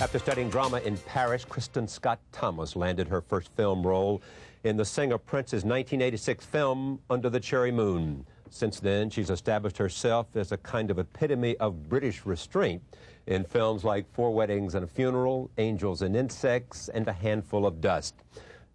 After studying drama in Paris, Kristin Scott Thomas landed her first film role in the singer Prince's 1986 film, Under the Cherry Moon. Since then, she's established herself as a kind of epitome of British restraint in films like Four Weddings and a Funeral, Angels and Insects, and A Handful of Dust.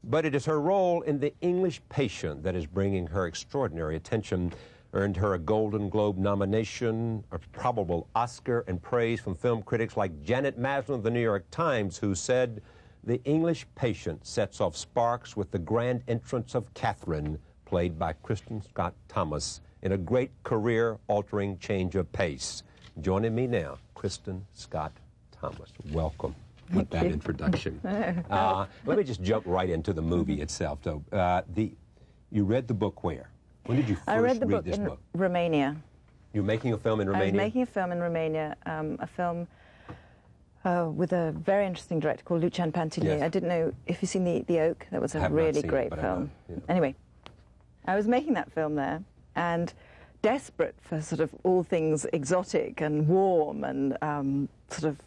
But it is her role in The English Patient that is bringing her extraordinary attention, earned her a Golden Globe nomination, a probable Oscar, and praise from film critics like Janet Maslin of the New York Times, who said, "The English Patient sets off sparks with the grand entrance of Katharine, played by Kristin Scott Thomas, in a great career-altering change of pace." Joining me now, Kristin Scott Thomas. Welcome. With that introduction. Let me just jump right into the movie itself. So, you read the book where? When did you first read this book? In Romania. You're making a film in Romania? I was making a film in Romania, a film with a very interesting director called Lucian Pantelier. Yes. I didn't know if you've seen The Oak. That was a really great film. Anyway, I was making that film there, and desperate for sort of all things exotic and warm and sort of,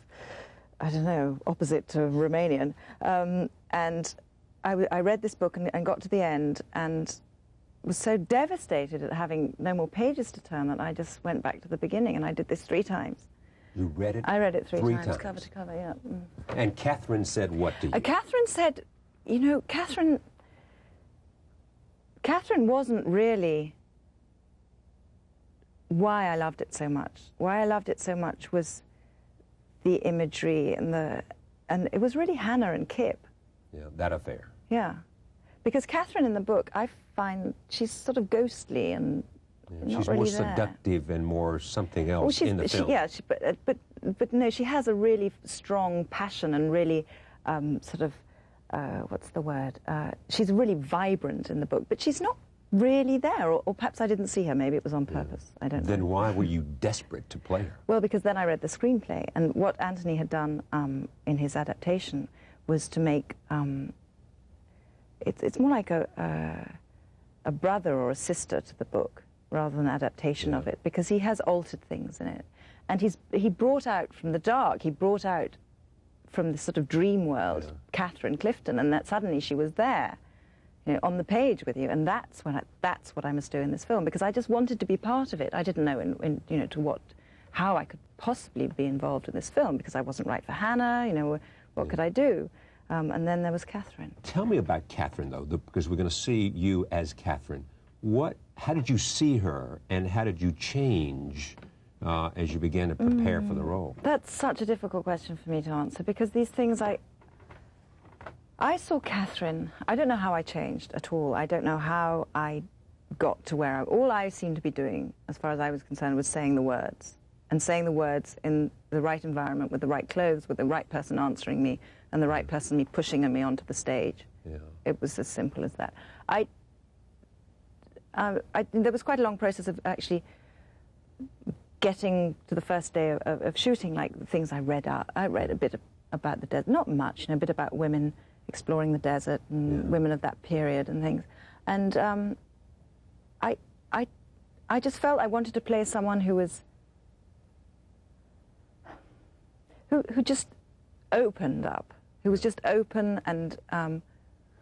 I don't know, opposite to Romanian. And I read this book and got to the end and was so devastated at having no more pages to turn that I just went back to the beginning, and I did this 3 times. You read it? I read it 3 times, cover to cover, yeah. And Katharine said what to you? Katharine said, you know, Katharine wasn't really why I loved it so much. Why I loved it so much was the imagery and it was really Hannah and Kip. Yeah, that affair. Yeah. Because Katharine in the book, I find she's sort of ghostly and not she's really more there. seductive and more something else in the film. But no, she has a really strong passion and really sort of, what's the word? She's really vibrant in the book, but she's not really there, or perhaps I didn't see her. Maybe it was on purpose. I don't know. Then why were you desperate to play her? Well, because then I read the screenplay, and what Anthony had done in his adaptation was to make it's more like a brother or a sister to the book rather than an adaptation of it, because he has altered things in it, and he brought out from the dark, he brought out from the sort of dream world Katharine Clifton, and that suddenly she was there, you know, on the page with you, and that's what I must do in this film, because I just wanted to be part of it. I didn't know you know how I could possibly be involved in this film, because I wasn't right for Hannah. You know, what could I do? And then there was Katharine. Tell me about Katharine, though, because we're going to see you as Katharine. How did you see her, and how did you change as you began to prepare for the role? That's such a difficult question for me to answer, because these things I saw Katharine. I don't know how I changed at all. I don't know how I got to where all I seemed to be doing, as far as I was concerned, was saying the words. And saying the words in the right environment, with the right clothes, with the right person answering me, and the right person pushing me onto the stage. Yeah. It was as simple as that. There was quite a long process of actually getting to the first day of shooting, like the things I read out. I read a bit about the desert, not much, you know, a bit about women exploring the desert and women of that period and things. And I just felt I wanted to play someone who was who just opened up, who was just open and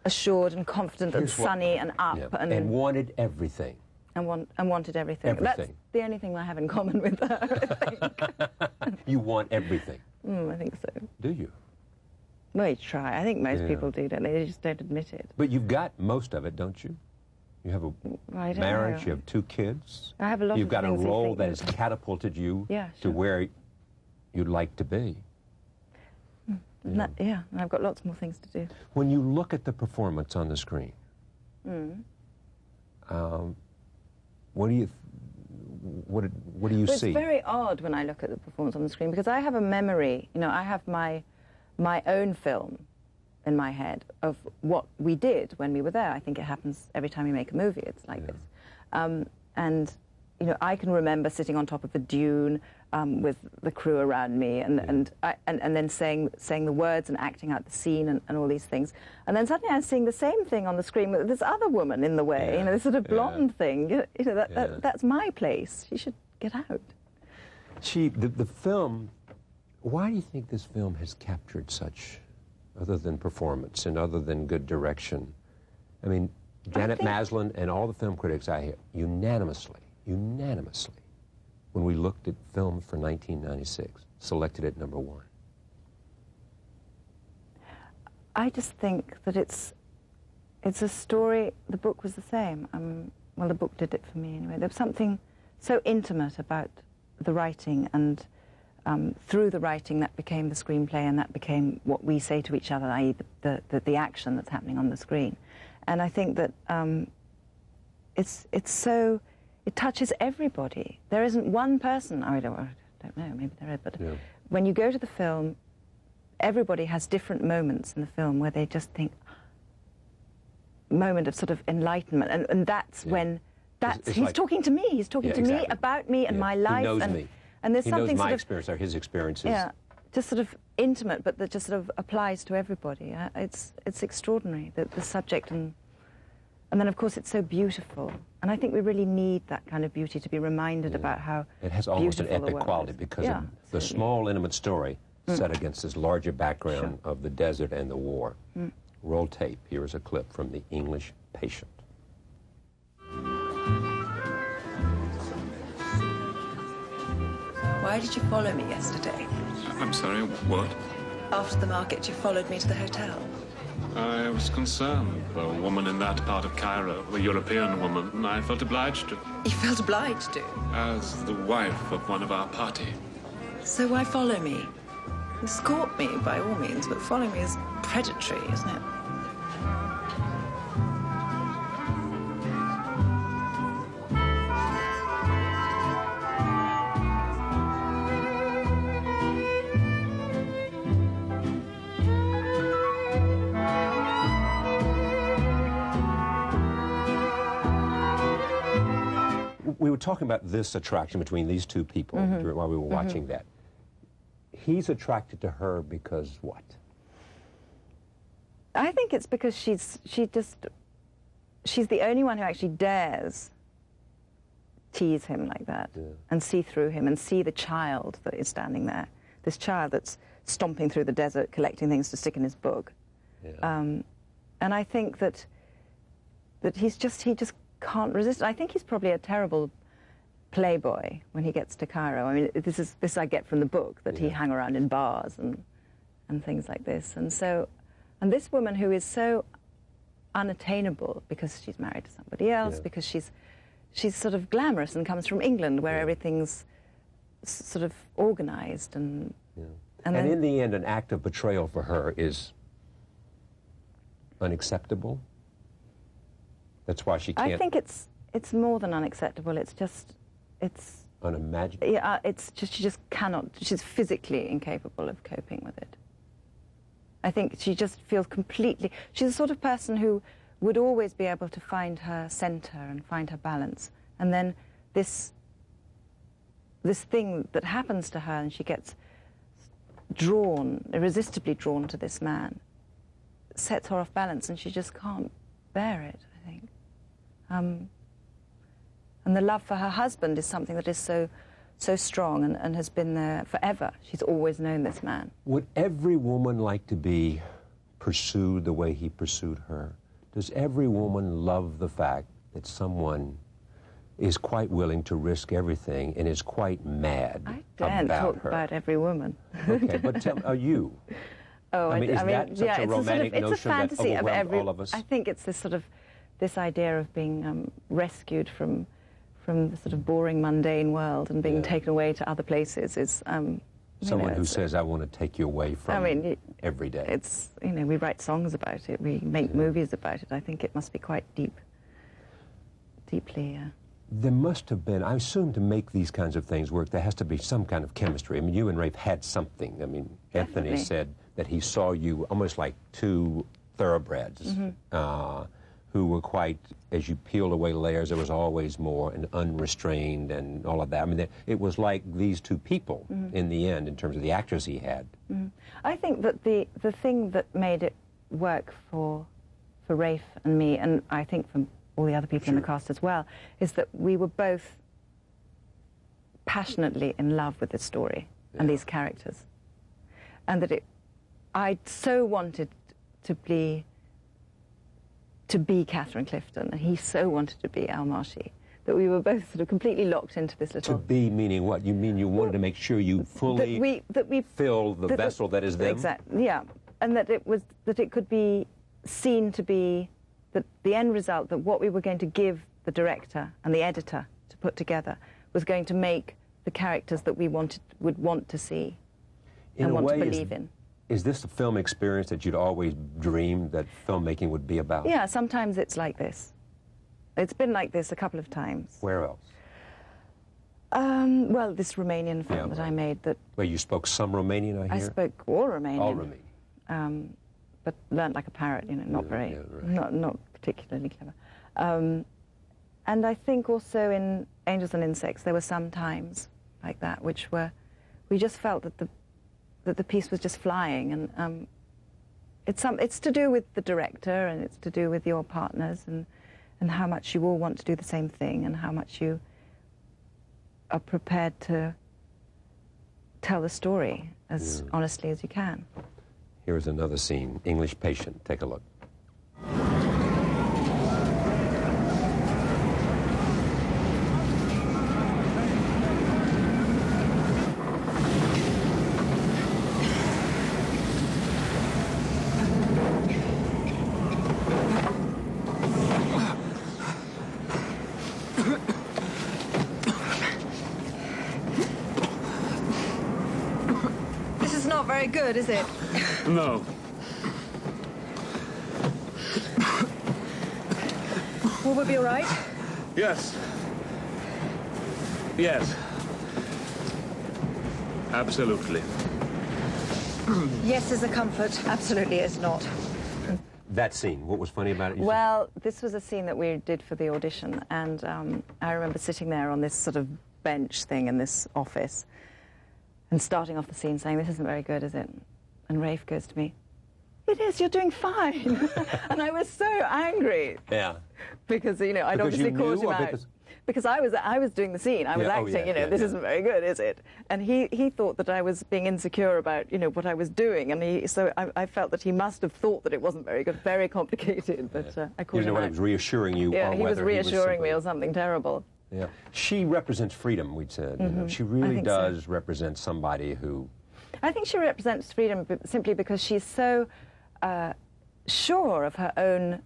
assured and confident and sunny and up. Yeah. And wanted everything. And wanted everything. That's the only thing I have in common with her, I think. You want everything? I think so. Do you? Well, you try. I think most people do, don't they? They just don't admit it. But you've got most of it, don't you? You have a marriage, you have 2 kids. I have a lot You've of got a things role that has catapulted you to where you'd like to be. Yeah, and I've got lots more things to do. When you look at the performance on the screen, what do you see? It's very odd when I look at the performance on the screen, because I have a memory. You know, I have my own film in my head of what we did when we were there. I think it happens every time you make a movie. It's like this, and you know, I can remember sitting on top of a dune with the crew around me, and then saying the words and acting out the scene and all these things. And then suddenly I'm seeing the same thing on the screen with this other woman in the way, you know, this sort of blonde thing. You know, that's my place. She should get out. The film Why do you think this film has captured such, other than performance and other than good direction? I mean, Janet Maslin and all the film critics I hear unanimously, when we looked at films for 1996, selected it #1. I just think that it's a story. The book was the same. Well, the book did it for me anyway. There was something so intimate about the writing, and through the writing that became the screenplay, and that became what we say to each other, i.e. the action that's happening on the screen. And I think that it touches everybody. There isn't one person, I don't know, maybe there is, but yeah. When you go to the film, everybody has different moments in the film where they just think, moment of sort of enlightenment, and that's when, he's like, talking to me, he's talking to me about me and my life. He knows me. And there's he something knows my sort of, experience, or his experiences. Yeah, just sort of intimate, but that just sort of applies to everybody. It's extraordinary, the subject, and then of course it's so beautiful. And I think we really need that kind of beauty to be reminded about how it has almost an epic quality because of the small, intimate story set against this larger background of the desert and the war. Roll tape. Here is a clip from The English Patient. Why did you follow me yesterday? I'm sorry, what? After the market, you followed me to the hotel. I was concerned. A woman in that part of Cairo, a European woman, I felt obliged to. You felt obliged to? As the wife of one of our party. So why follow me? Escort me, by all means, but follow me is predatory, isn't it? We were talking about this attraction between these two people while we were watching that. He's attracted to her because what? I think it's because she's the only one who actually dares tease him like that and see through him and see the child that is standing there, this child that's stomping through the desert collecting things to stick in his book. And I think that he just can't resist. I think he's probably a terrible playboy when he gets to Cairo. I mean, this I get from the book, that he hung around in bars and things like this. And this woman who is so unattainable because she's married to somebody else, because she's sort of glamorous and comes from England where everything's sort of organized and and in the end, an act of betrayal for her is unacceptable. That's why she can't. I think it's more than unacceptable. It's unimaginable. Yeah, it's just she just cannot. She's physically incapable of coping with it. I think she just feels completely. She's the sort of person who would always be able to find her center and find her balance, and then this thing that happens to her, and she gets irresistibly drawn to this man, sets her off balance, and she just can't bear it. I think. And the love for her husband is something that is so strong and has been there forever. She's always known this man. Would every woman like to be pursued the way he pursued her? Does every woman love the fact that someone is quite willing to risk everything and is quite mad I don't about talk her? About every woman. Okay, but are you? Oh, I mean, is that such a romantic it's a notion that fantasy of overwhelmed all of us? I think it's this idea of being rescued from the sort of boring, mundane world and being taken away to other places is someone who says, "I want to take you away from every day." It's we write songs about it, we make movies about it. I think it must be quite deeply. There must have been, I assume, to make these kinds of things work, there has to be some kind of chemistry. I mean, you and Rafe had something. I mean, Definitely. Anthony said that he saw you almost like two thoroughbreds who were quite, as you peeled away layers, there was always more and unrestrained and all of that. I mean, it was like these two people in the end, in terms of the actors he had. I think that the thing that made it work for Rafe and me, and I think for all the other people in the cast as well, is that we were both passionately in love with this story and these characters. and that I so wanted to be Katharine Clifton, and he so wanted to be Almásy, that we were both sort of completely locked into this little... To be meaning what? You mean you wanted to make sure you fully fill the vessel that is them? Exactly, yeah. And that it could be seen to be the end result, that what we were going to give the director and the editor to put together was going to make the characters that we would want to see and want to believe in. Is this a film experience that you'd always dreamed that filmmaking would be about? Yeah, sometimes it's like this. It's been like this a couple of times. Where else? Well, this Romanian film that I made. Well, you spoke some Romanian, I hear? I spoke all Romanian. All Romanian. But learned like a parrot, you know, not not particularly clever. And I think also in Angels and Insects there were some times like that we just felt that the piece was just flying, and it's to do with the director, and it's to do with your partners, and how much you all want to do the same thing, and how much you are prepared to tell the story as honestly as you can. Here's another scene, English Patient. Take a look. This is not very good, is it? No. Will we be all right? Yes. Yes. Absolutely. Yes is a comfort. Absolutely is not. That scene, what was funny about it? Well, this was a scene that we did for the audition, and I remember sitting there on this sort of bench thing in this office and starting off the scene saying, "This isn't very good, is it?" And Ralph goes to me, "It is, you're doing fine." And I was so angry. Yeah. Because, you know, I'd obviously called him out. Because I was doing the scene. I was acting, you know, this isn't very good, is it? And he thought that I was being insecure about, you know, what I was doing. And so I felt that he must have thought that it wasn't very good, very complicated. But I called him out. What, he was reassuring you? Yeah, or he was whether reassuring me or something terrible. Yeah. She represents freedom, we'd said. You know, she really does represent somebody who... I think she represents freedom simply because she's so sure of her own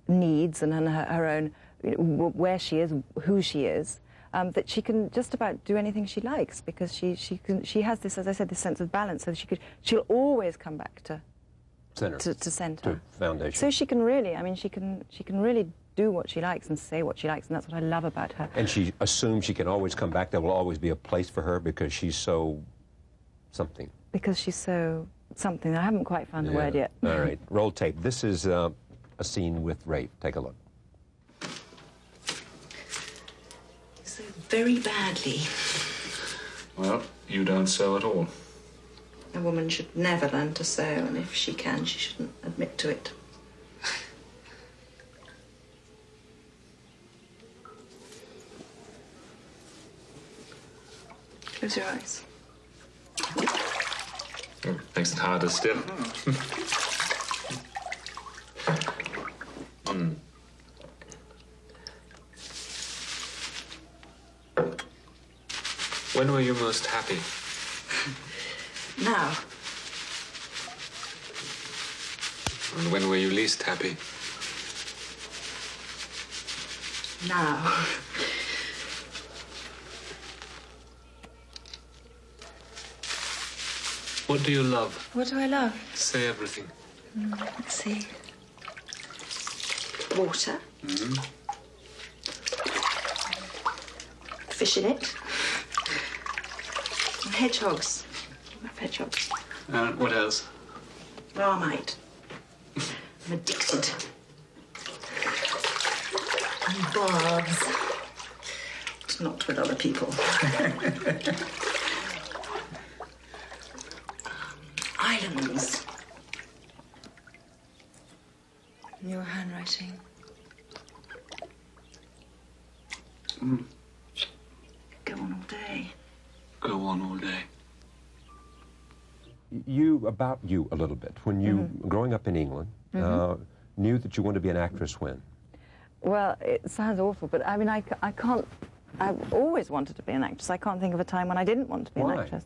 needs and her own, you know, where she is, who she is, that she can just about do anything she likes, because she has this, as I said, this sense of balance. So she'll always come back to center, to foundation. So she can really, I mean, she can really do what she likes and say what she likes, and that's what I love about her. And she assumes she can always come back. There will always be a place for her because she's so something. Because she's so something. I haven't quite found the word yet. All right, roll tape. This is a scene with Ralph. Take a look. So very badly. Well, you don't sew at all. A woman should never learn to sew, and if she can, she shouldn't admit to it. Close your eyes. Makes it harder still. When were you most happy? Now. And when were you least happy? Now. What do you love? What do I love? Say everything. Let's see. Water. Fish in it. And hedgehogs. I love hedgehogs. What else? Marmite. I'm addicted. And baths. But not with other people. Islands. Your handwriting. Go on all day. Go on all day. About you a little bit. When you, growing up in England, knew that you wanted to be an actress when? Well, it sounds awful, but I mean, I can't, I've always wanted to be an actress. I can't think of a time when I didn't want to be an actress.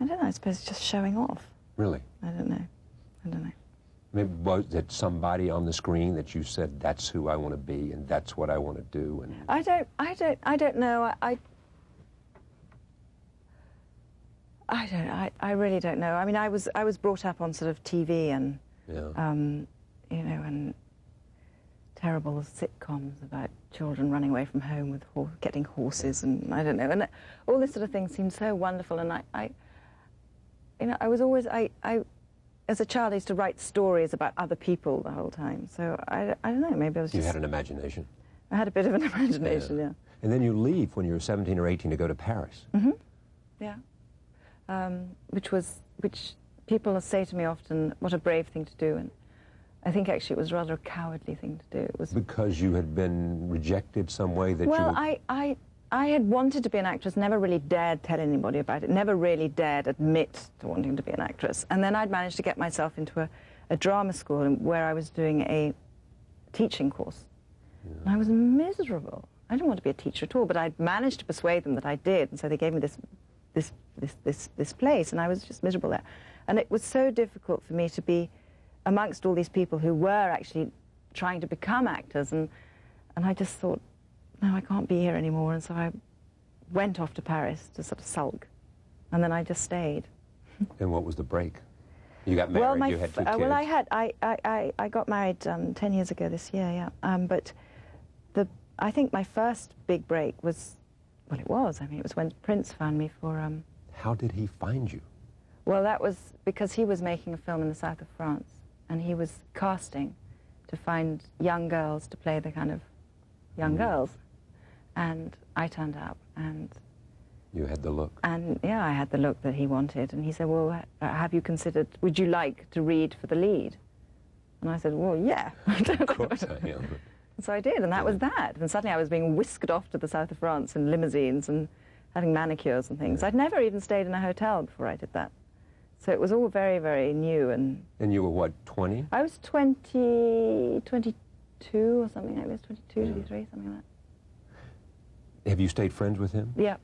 I don't know, I suppose it's just showing off. Really? I don't know. Maybe was it somebody on the screen that you said, that's who I want to be and that's what I want to do? And I don't know. I really don't know. I mean, I was brought up on sort of TV and, you know, and terrible sitcoms about children running away from home with getting horses and I don't know. And all this sort of thing seemed so wonderful. And you know, I was always, as a child, I used to write stories about other people the whole time. So I don't know, maybe I was just... You had an imagination. I had a bit of an imagination, yeah. And then you leave when you're 17 or 18 to go to Paris. Yeah. Which people say to me often, what a brave thing to do. And I think actually it was rather a cowardly thing to do. It was because you had been rejected some way that well, you... I had wanted to be an actress, never really dared tell anybody about it, never really dared admit to wanting to be an actress. And then I'd managed to get myself into a drama school where I was doing a teaching course. And I was miserable. I didn't want to be a teacher at all, but I'd managed to persuade them that I did, and so they gave me this place, and I was just miserable there. And it was so difficult for me to be amongst all these people who were actually trying to become actors, and I just thought, no, I can't be here anymore, and so I went off to Paris to sort of sulk, and then I just stayed. And what was the break? You got married, you had 2 kids. Well, I got married 10 years ago this year, yeah. But I think my first big break was, well, it was when Prince found me for... How did he find you? Well, that was because he was making a film in the south of France, and he was casting to find young girls to play the kind of young girls. And I turned up, and... You had the look. And, yeah, I had the look that he wanted. And he said, well, have you considered, would you like to read for the lead? And I said, well, yeah. Of course I am. So I did, and that was that. And suddenly I was being whisked off to the south of France in limousines and having manicures and things. I'd never even stayed in a hotel before I did that. So it was all very, very new. And you were, what, 20? I was 22 or something like this, 22, 23, something like that. Have you stayed friends with him? Yeah.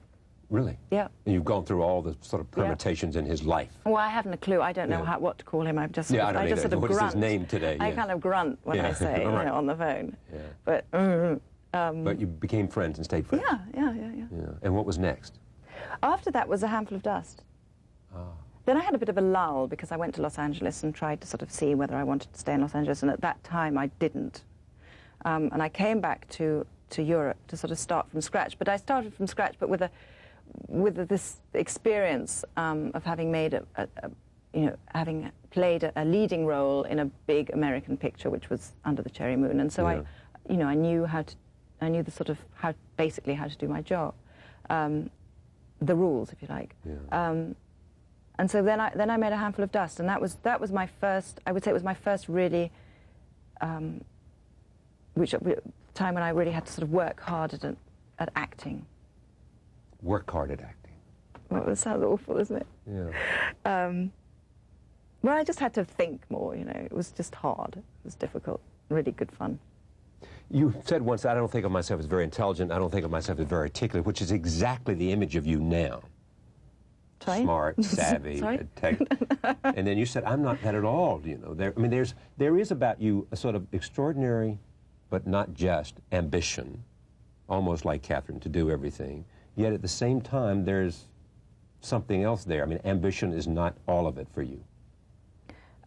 Really? Yeah. And you've gone through all the sort of permutations in his life? Well, I haven't a clue. I don't know what to call him. I've just I just sort of what grunt. What is his name today? I kind of grunt when I say, you know, on the phone. Yeah. But you became friends and stayed friends? Yeah. And what was next? After that was A Handful of Dust. Then I had a bit of a lull because I went to Los Angeles and tried to sort of see whether I wanted to stay in Los Angeles, and at that time I didn't. And I came back to Europe to sort of start from scratch. But I started from scratch, but with this experience of having made having played a leading role in a big American picture, which was Under the Cherry Moon. And so I knew basically how to do my job, the rules, if you like. And so then I made A Handful of Dust, and that was my first. I would say it was my first really. Time when I really had to sort of work hard at acting. Work hard at acting. Well, that sounds awful, isn't it? Yeah. Well, I just had to think more, you know. It was just hard. It was difficult. Really good fun. You said once, I don't think of myself as very intelligent. I don't think of myself as very articulate, which is exactly the image of you now. Sorry? Smart, savvy, and then you said, I'm not that at all, you know. There is about you a sort of extraordinary, but not just, ambition, almost like Katharine, to do everything. Yet at the same time, there's something else there. I mean, ambition is not all of it for you.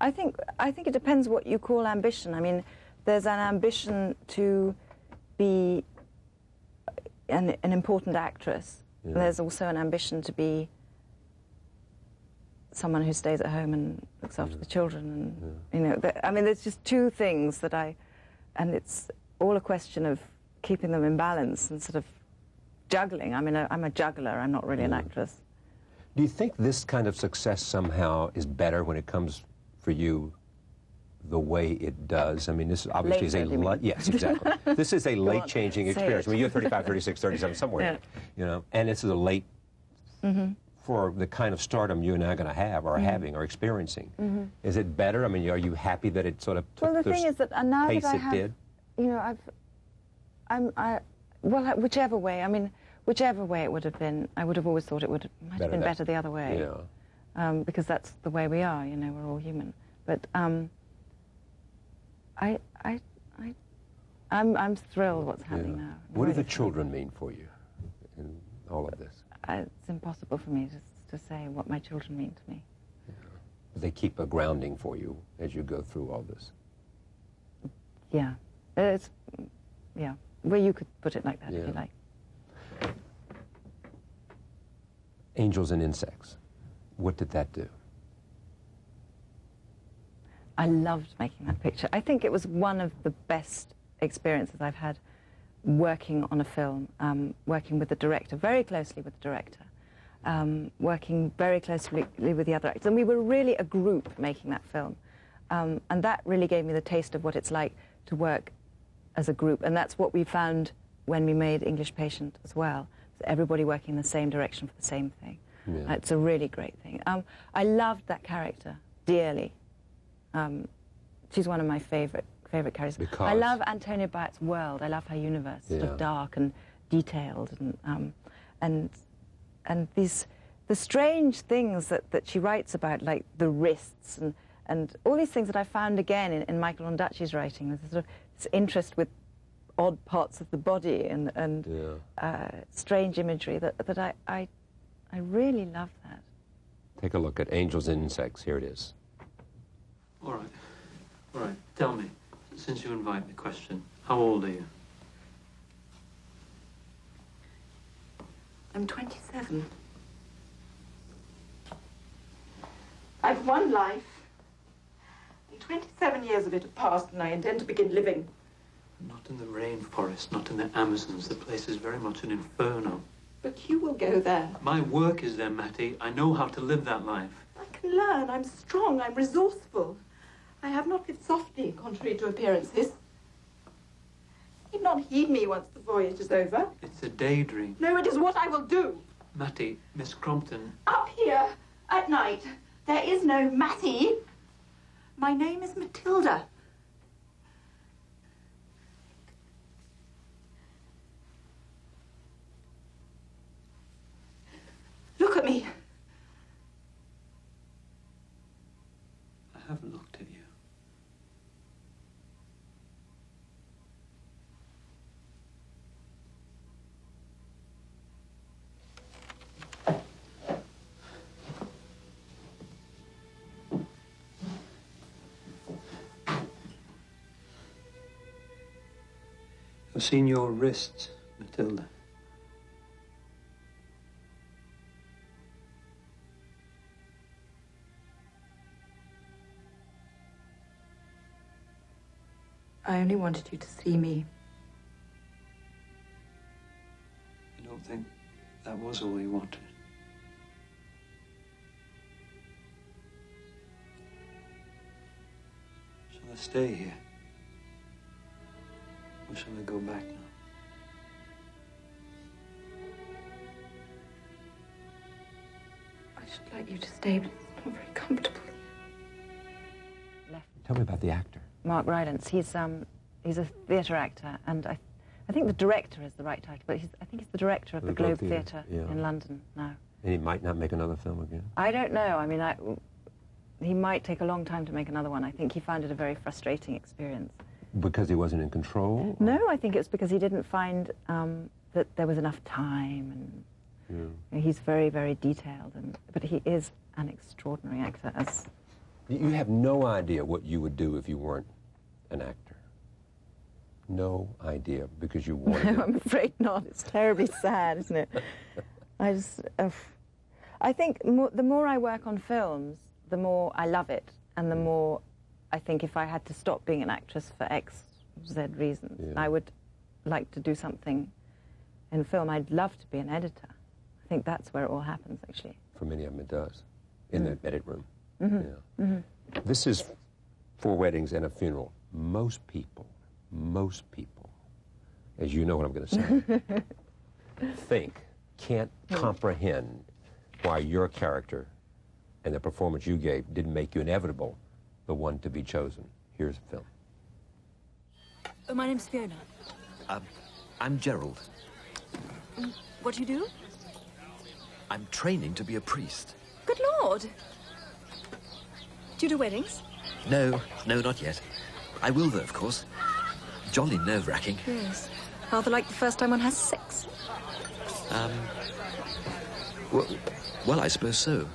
I think it depends what you call ambition. I mean, there's an ambition to be an important actress. Yeah. There's also an ambition to be someone who stays at home and looks after the children. And, you know, I mean, there's just two things that and it's all a question of keeping them in balance and sort of juggling. I mean, I'm a juggler. I'm not really an actress. Do you think this kind of success somehow is better when it comes for you the way it does? I mean, this obviously is yes, exactly. This is a late-changing experience. I mean, you're 35, 36, 37, somewhere, you know, and this is a late for the kind of stardom you and I are going to have, or having, or experiencing. Is it better? I mean, are you happy that it sort of took Well, the thing is that now pace that I it have, did? you know, well, whichever way. I mean, whichever way it would have been, I would have always thought it might have been better the other way. Yeah. Because that's the way we are. You know, we're all human. But I'm thrilled what's happening now. What do the children mean for you in all of this? It's impossible for me to say what my children mean to me. Yeah. They keep a grounding for you as you go through all this. Yeah, well, you could put it like that if you like. Angels and Insects. What did that do? I loved making that picture. I think it was one of the best experiences I've had working on a film, working with the director, very closely with the director, working very closely with the other actors. And we were really a group making that film. And that really gave me the taste of what it's like to work as a group. And that's what we found when we made English Patient as well. Everybody working in the same direction for the same thing. Yeah. It's a really great thing. I loved that character dearly. She's one of my favorite characters. Because I love Antonia Byatt's world. I love her universe, sort of dark and detailed, and these the strange things that she writes about, like the wrists and all these things that I found again in Michael Ondaatje's writing. There's sort of this interest with odd parts of the body and strange imagery that I really love that. Take a look at Angels and Insects. Here it is. All right. Tell me, since you invite the question, how old are you? I'm 27. I've one life. And 27 years of it have passed, and I intend to begin living. Not in the rainforest, not in the Amazons. The place is very much an inferno. But you will go there. My work is there, Matty. I know how to live that life. I can learn. I'm strong. I'm resourceful. I have not lived softly, contrary to appearances. He'd not heed me once the voyage is over. It's a daydream. No, it is what I will do. Matty, Miss Crompton. Up here, at night, there is no Matty. My name is Matilda. Look at me. I haven't looked at you. I've seen your wrists, Matilda. I only wanted you to see me. I don't think that was all you wanted. Shall I stay here? Or shall I go back now? I should like you to stay, but it's not very comfortable here. Tell me about the actor. Mark Rylance. He's a theatre actor, and I think the director is the right title, but I think he's the director of the Globe Theatre in London now. And he might not make another film again? I don't know. I mean, he might take a long time to make another one. I think he found it a very frustrating experience. Because he wasn't in control? No, I think it's because he didn't find that there was enough time, and he's very, very detailed, but he is an extraordinary actor. You have no idea what you would do if you weren't an actor. No idea, because you wanted No, I'm afraid not. It's terribly sad, isn't it? I think the more I work on films, the more I love it, and the more I think if I had to stop being an actress for X, Z reasons, I would like to do something in film. I'd love to be an editor. I think that's where it all happens, actually. For many of them, it does, in the edit room. This is 4 Weddings and a Funeral. Most people, as you know what I'm going to say, can't comprehend why your character and the performance you gave didn't make you inevitable the one to be chosen. Here's a film. Oh, my name's Fiona. I'm Gerald. What do you do? I'm training to be a priest. Good Lord. Do you do weddings? No, not yet. I will, though, of course. Jolly nerve-wracking. Yes. Rather like the first time one has sex. Well, I suppose so.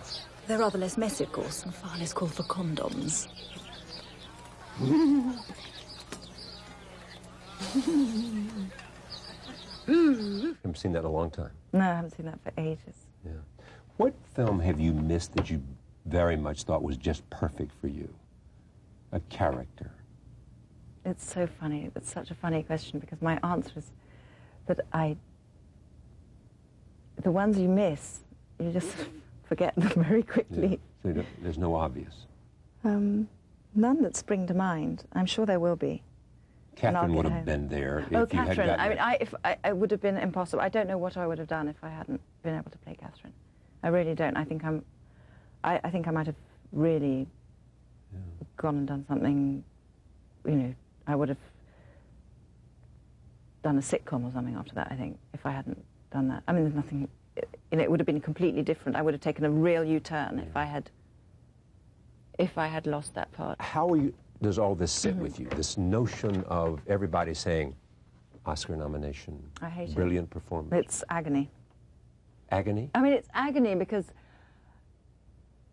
They're rather less messy, of course, and far less call for condoms. Haven't seen that in a long time. No, I haven't seen that for ages. Yeah. What film have you missed that you very much thought was just perfect for you? A character. It's so funny. It's such a funny question because my answer is that the ones you miss, you just forget them very quickly. Yeah. So there's no obvious. None that spring to mind. I'm sure there will be. Katharine would have been there if you had Katharine. gotten I would have been impossible. I don't know what I would have done if I hadn't been able to play Katharine. I really don't. I think I might have really gone and done something, you know, I would have done a sitcom or something after that, I think, if I hadn't done that. I mean, there's nothing, you know, it would have been completely different. I would have taken a real U-turn if I had lost that part. How does all this sit with you? This notion of everybody saying, Oscar nomination, I hate it. brilliant performance. It's agony. Agony? I mean, it's agony because,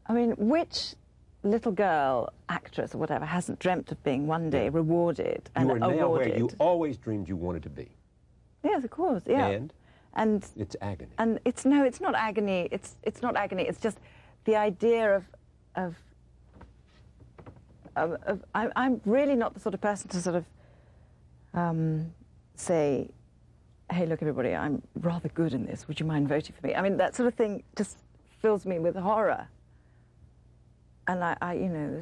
I mean, which little girl, actress or whatever, hasn't dreamt of being one day rewarded and you are awarded? now where you always dreamed you wanted to be. Yes, of course, yeah. And it's agony. And it's not agony. It's not agony. It's just the idea of I'm really not the sort of person to sort of say, hey, look, everybody, I'm rather good in this. Would you mind voting for me? I mean, that sort of thing just fills me with horror. And I you know,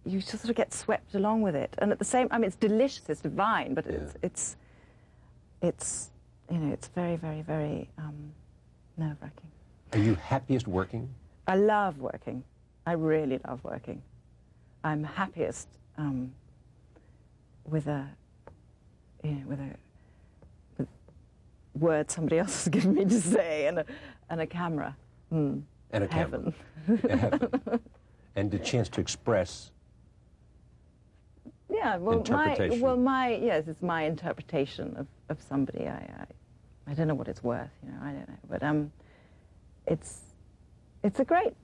you just sort of get swept along with it. And at the same, I mean, it's delicious, it's divine, but it's you know, it's very, very, very nerve-wracking. Are you happiest working? I love working. I really love working. I'm happiest with with words somebody else has given me to say and a camera. And a Heaven. camera. Heaven. And the chance to express interpretation. Yes, it's my interpretation of somebody. I don't know what it's worth, you know, I don't know. But it's a great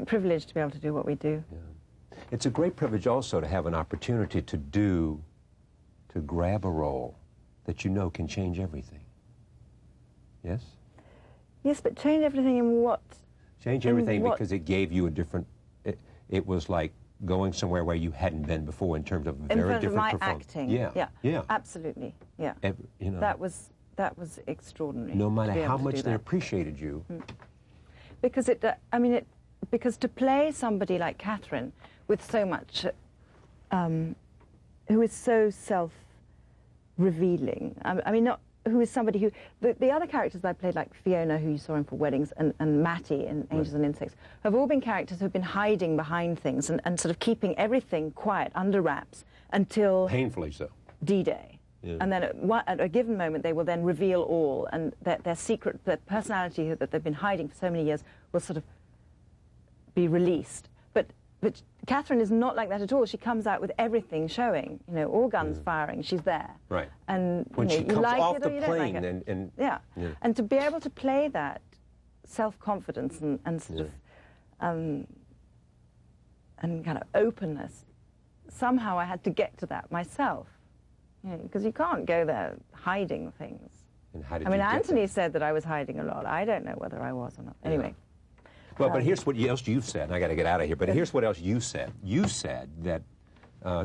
privilege to be able to do what we do. Yeah. It's a great privilege also to have an opportunity to grab a role that you know can change everything. Yes? Yes, but change everything in what? Change everything because it gave you a different, it was like going somewhere where you hadn't been before in terms of very different my performance. acting. Yeah. Absolutely. Yeah. You know, that was extraordinary. no matter how much they appreciated you. Because because to play somebody like Katharine with so much, who is so self-revealing. I mean, who is somebody who... The other characters I played, like Fiona, who you saw in For Weddings, and Matty in Angels and Insects, have all been characters who have been hiding behind things and sort of keeping everything quiet, under wraps, until... Painfully so. D-Day. Yeah. And then at a given moment, they will then reveal all, and their secret, their personality that they've been hiding for so many years will sort of be released. But Katharine is not like that at all. She comes out with everything showing, you know, all guns firing. She's there. Right. And when you know, she comes you like off it the or you don't like plane it. and yeah. And to be able to play that self-confidence and sort of and kind of openness, somehow I had to get to that myself. You know, because you can't go there hiding things. And how did I mean, you get Anthony there? said that I was hiding a lot. I don't know whether I was or not. Anyway. Well, but here's what else you've said, and I got to get out of here, but here's what else you said. You said that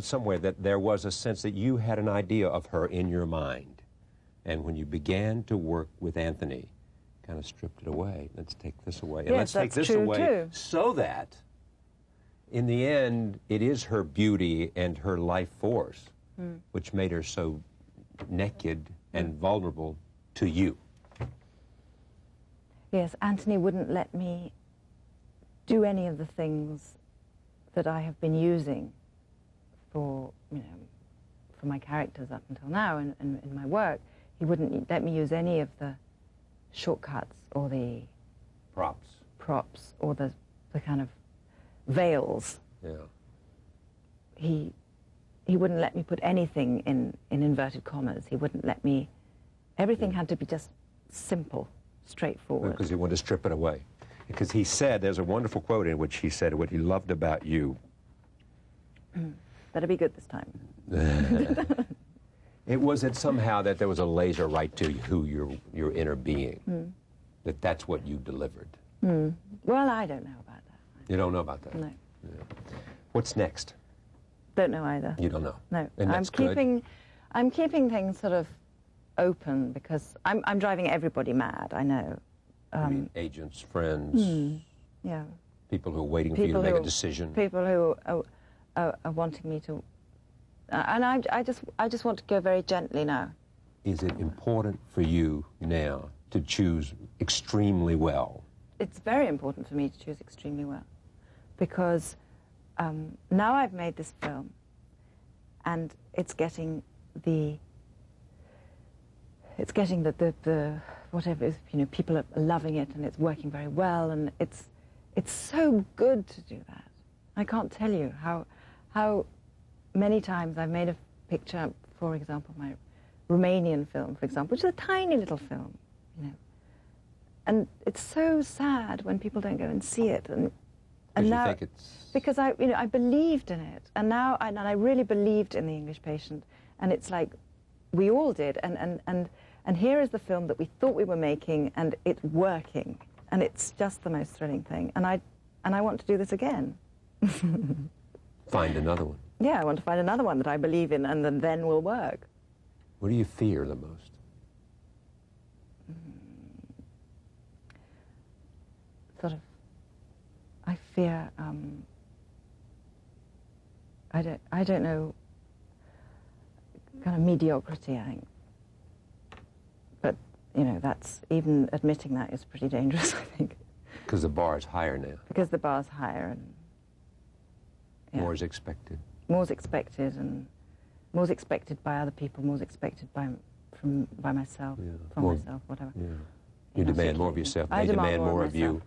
somewhere that there was a sense that you had an idea of her in your mind. And when you began to work with Anthony, kind of stripped it away. Let's take this away. And let's take this away too. So that, in the end, it is her beauty and her life force which made her so naked and vulnerable to you. Yes, Anthony wouldn't let me do any of the things that I have been using for, you know, for my characters up until now in my work. He wouldn't let me use any of the shortcuts or the props or the kind of veils. Yeah. He wouldn't let me put anything in inverted commas. He wouldn't let me. Everything had to be just simple, straightforward. Because he wanted to strip it away. Because he said, there's a wonderful quote in which he said what he loved about you. Better be good this time. It was that somehow that there was a laser right to you, who your inner being. That's what you delivered. Well, I don't know about that. You don't know about that? No. Yeah. What's next? Don't know either. You don't know? No. And that's I'm keeping things sort of open because I'm driving everybody mad, I know. I mean, agents, friends, yeah. people who are waiting for you to make a decision. People who are wanting me to... and I just want to go very gently now. Is it important for you now to choose extremely well? It's very important for me to choose extremely well because now I've made this film and it's getting the whatever, you know, people are loving it and it's working very well and it's so good to do that. I can't tell you how many times I've made a picture, for example, my Romanian film, for example, which is a tiny little film, you know. And it's so sad when people don't go and see it. And now, you think it's... because I believed in it, and now I really believed in The English Patient, and it's like we all did, and here is the film that we thought we were making, and it's working, and it's just the most thrilling thing, and I want to do this again. Find another one. Yeah, I want to find another one that I believe in, and then will work. What do you fear the most? Sort of, I fear, I don't know, kind of mediocrity, I think. But, you know, that's, even admitting that is pretty dangerous, I think. Because the bar is higher now. Because the bar's higher and... yeah. More is expected. More's expected, and more's expected by other people, more's expected by myself, Yeah. from myself, whatever. Yeah. You demand more of yourself, they demand more of you.